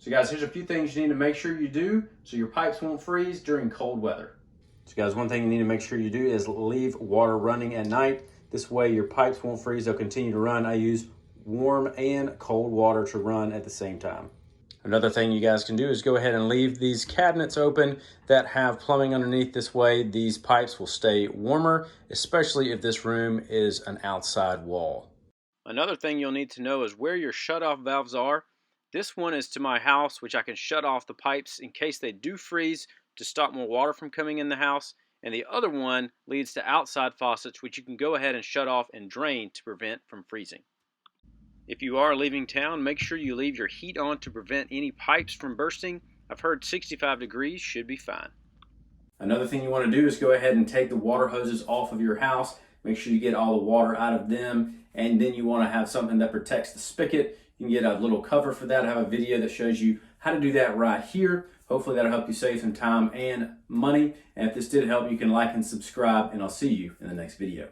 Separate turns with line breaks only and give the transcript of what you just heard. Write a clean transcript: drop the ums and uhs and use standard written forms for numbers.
So guys, here's a few things you need to make sure you do so your pipes won't freeze during cold weather. So guys, one thing you need to make sure you do is leave water running at night. This way your pipes won't freeze, they'll continue to run. I use warm and cold water to run at the same time. Another thing you guys can do is go ahead and leave these cabinets open that have plumbing underneath. This way these pipes will stay warmer, especially if this room is an outside wall. Another thing you'll need to know is where your shutoff valves are. This one is to my house, which I can shut off the pipes in case they do freeze to stop more water from coming in the house. And the other one leads to outside faucets, which you can go ahead and shut off and drain to prevent from freezing. If you are leaving town, make sure you leave your heat on to prevent any pipes from bursting. I've heard 65 degrees should be fine. Another thing you want to do is go ahead and take the water hoses off of your house. Make sure you get all the water out of them, and then you want to have something that protects the spigot. You can get a little cover for that. I have a video that shows you how to do that right here. Hopefully that'll help you save some time and money. And if this did help, you can like and subscribe, and I'll see you in the next video.